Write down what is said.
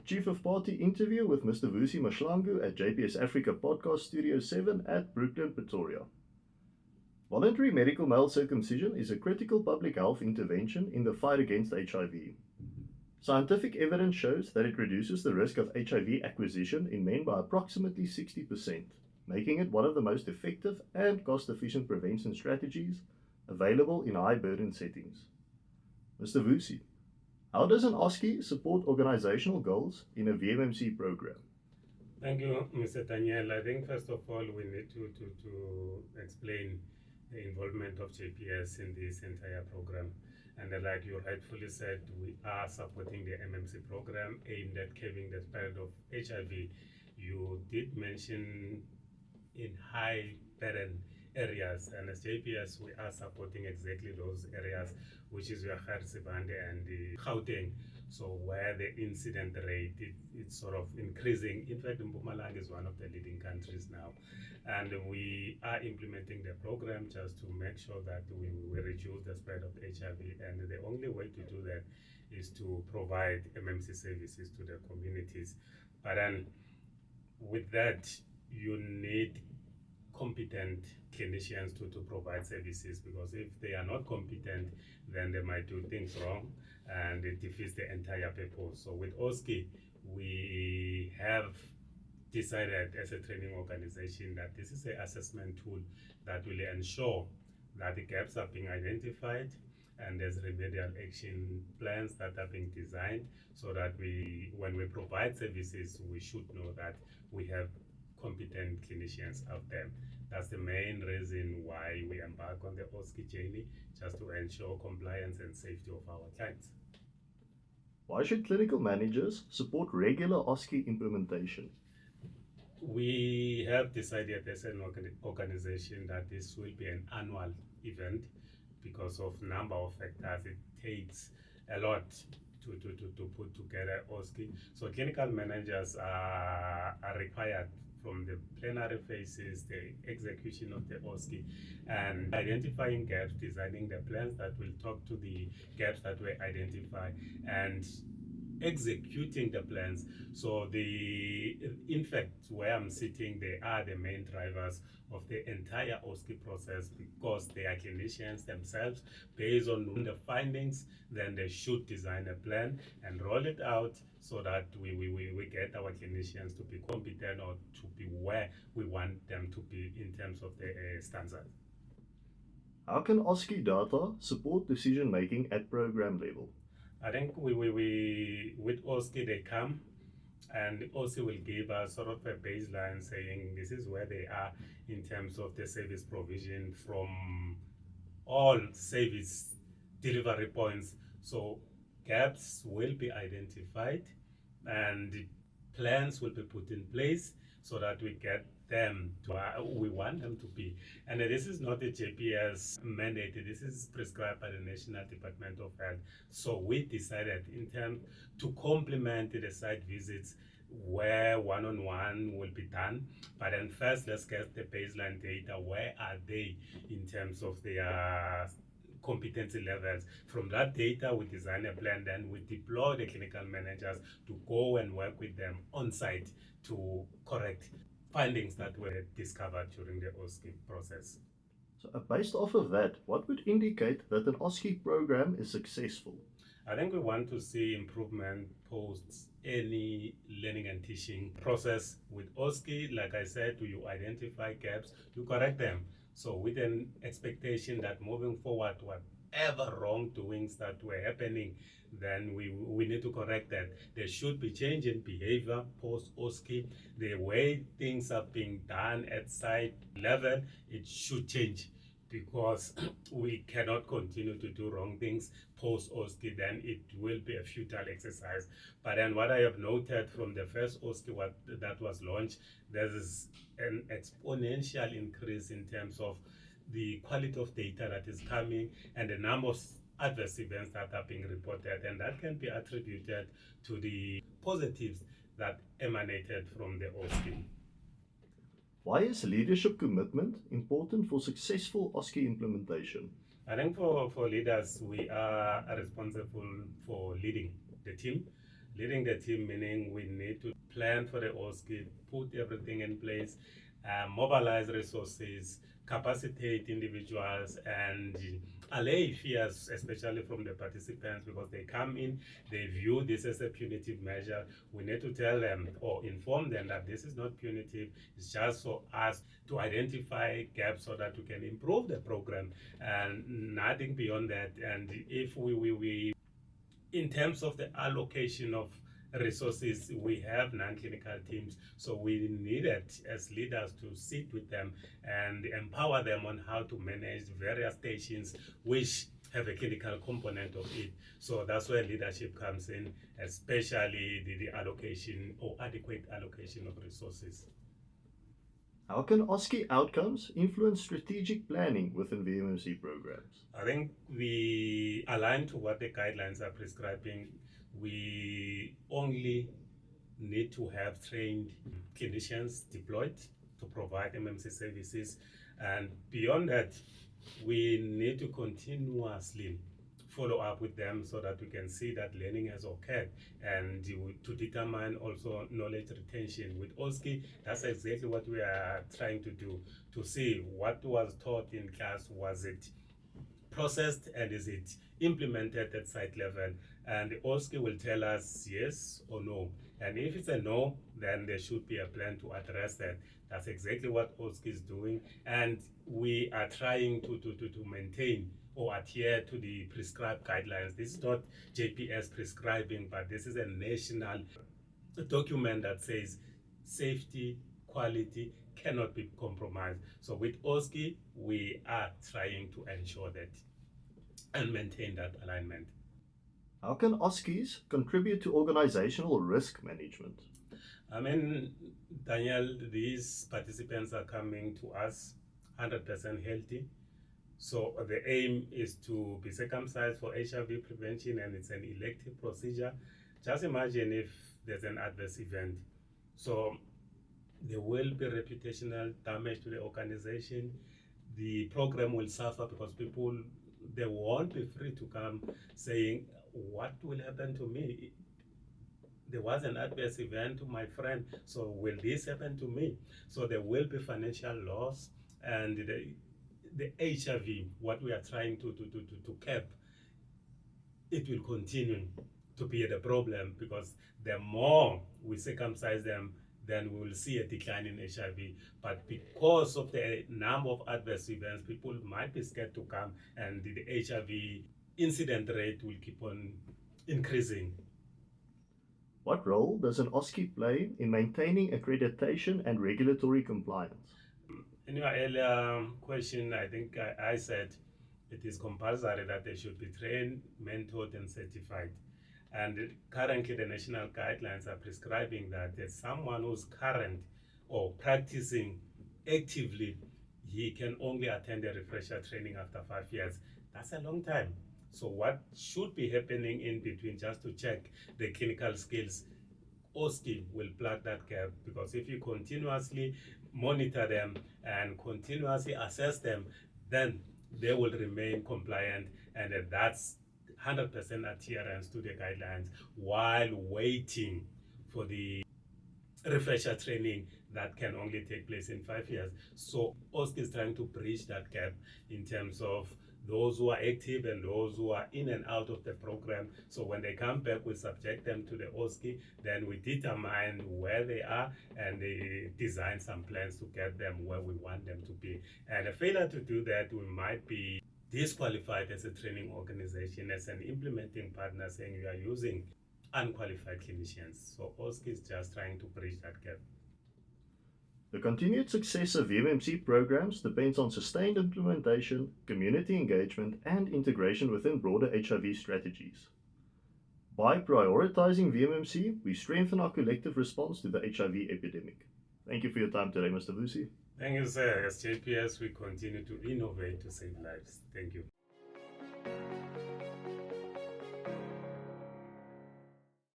Chief of Party interview with Mr. Vusi Mahlangu at JPS Africa Podcast Studio 7 at Brooklyn, Pretoria. Voluntary medical male circumcision is a critical public health intervention in the fight against HIV. Scientific evidence shows that it reduces the risk of HIV acquisition in men by approximately 60%, making it one of the most effective and cost-efficient prevention strategies available in high-burden settings. Mr. Vusi, how does an OSCE support organizational goals in a VMMC program? Thank you, Mr. Daniel. I think first of all, we need to explain the involvement of JPS in this entire program. And like you rightfully said, we are supporting the MMC program aimed at curbing the spread of HIV. You did mention in high burden areas, and as JPS, we are supporting exactly those areas, which is your Garisibande and the Gauteng. So where the incident rate, it's sort of increasing. In fact, Mahlangu is one of the leading countries now. And we are implementing the program just to make sure that we reduce the spread of HIV. And the only way to do that is to provide MMC services to the communities. But then with that, you need competent clinicians to provide services, because if they are not competent, then they might do things wrong and it defeats the entire purpose. So with OSCE, we have decided as a training organization that this is an assessment tool that will ensure that the gaps are being identified and there's remedial action plans that are being designed, so that when we provide services, we should know that we have competent clinicians out there. That's the main reason why we embark on the OSCE journey, just to ensure compliance and safety of our clients. Why should clinical managers support regular OSCE implementation? We have decided as an organization that this will be an annual event because of number of factors. It takes a lot to put together OSCE. So clinical managers are required from the plenary phases, the execution of the OSCE, and identifying gaps, designing the plans that will talk to the gaps that were identified, and executing the plans. So in fact, where I'm sitting, they are the main drivers of the entire OSCE process, because they are clinicians themselves. Based on the findings, then they should design a plan and roll it out so that we get our clinicians to be competent or to be where we want them to be in terms of the standards. How can OSCE data support decision making at program level? I think with OSCE, they come and OSCE will give us sort of a baseline saying this is where they are in terms of the service provision from all service delivery points. So gaps will be identified and plans will be put in place so that we get them to where we want them to be. And this is not a JPS mandate, this is prescribed by the National Department of Health. So we decided in terms to complement the site visits where one-on-one will be done. But then first, let's get the baseline data. Where are they in terms of their competency levels? From that data, we design a plan, then we deploy the clinical managers to go and work with them on site to correct findings that were discovered during the OSCE process. So based off of that, what would indicate that an OSCE program is successful? I think we want to see improvement post any learning and teaching process. With OSCE, like I said, you identify gaps, you correct them. So with an expectation that moving forward, whatever wrongdoings that were happening, then we need to correct that. There should be change in behavior post OSCE. The way things are being done at site level, it should change, because we cannot continue to do wrong things post OSCE. Then it will be a futile exercise. But then what I have noted from the first OSCE that was launched, there is an exponential increase in terms of the quality of data that is coming and the number of adverse events that are being reported, and that can be attributed to the positives that emanated from the OSCE. Why is leadership commitment important for successful OSCE implementation? I think for leaders, we are responsible for leading the team, Leading the team meaning we need to plan for the OSCE, put everything in place, mobilize resources, capacitate individuals, and allay fears, especially from the participants, because they come in, they view this as a punitive measure. We need to tell them or inform them that this is not punitive, it's just for us to identify gaps so that we can improve the program, and nothing beyond that. And if we in terms of the allocation of resources, we have non-clinical teams, so we needed as leaders to sit with them and empower them on how to manage various stations which have a clinical component of it. So that's where leadership comes in, especially the allocation or adequate allocation of resources. How can OSCE outcomes influence strategic planning within VMMC programs? I think we align to what the guidelines are prescribing. We only need to have trained clinicians deployed to provide MMC services, and beyond that, we need to continuously follow up with them so that we can see that learning has occurred, and to determine also knowledge retention. With OSCE, that's exactly what we are trying to do, to see what was taught in class, was it processed and is it implemented at site level, and the OSCE will tell us yes or no. And if it's a no, then there should be a plan to address that. That's exactly what OSCE is doing, and we are trying to maintain or adhere to the prescribed guidelines. This is not JPS prescribing, but this is a national document that says safety, quality cannot be compromised. So with OSCE, we are trying to ensure that and maintain that alignment. How can OSCEs contribute to organizational risk management? I mean, Daniel, these participants are coming to us 100% healthy. So the aim is to be circumcised for HIV prevention, and it's an elective procedure. Just imagine if there's an adverse event. So there will be reputational damage to the organization. The program will suffer because people, they won't be free to come saying, what will happen to me? There was an adverse event to my friend, so will this happen to me? So there will be financial loss, and the HIV, what we are trying to cap, it will continue to be the problem, because the more we circumcise them, then we will see a decline in HIV. But because of the number of adverse events, people might be scared to come, and the HIV incident rate will keep on increasing. What role does an OSCE play in maintaining accreditation and regulatory compliance? In your earlier question, I think I said it is compulsory that they should be trained, mentored, and certified. And currently, the national guidelines are prescribing that there's someone who's current or practicing actively, he can only attend a refresher training after 5 years. That's a long time. So what should be happening in between, just to check the clinical skills? OSCE will plug that gap, because if you continuously monitor them and continuously assess them, then they will remain compliant, and that's 100% adherence to the guidelines while waiting for the refresher training that can only take place in 5 years. So OSCE is trying to bridge that gap in terms of those who are active and those who are in and out of the program. So when they come back, we subject them to the OSCE, then we determine where they are, and they design some plans to get them where we want them to be. And a failure to do that, we might be disqualified as a training organization, as an implementing partner, saying you are using unqualified clinicians. So OSCE is just trying to bridge that gap. The continued success of VMMC programs depends on sustained implementation, community engagement, and integration within broader HIV strategies. By prioritizing VMMC, we strengthen our collective response to the HIV epidemic. Thank you for your time today, Mr. Vusi. Thank you, sir. As JPS, we continue to innovate to save lives. Thank you.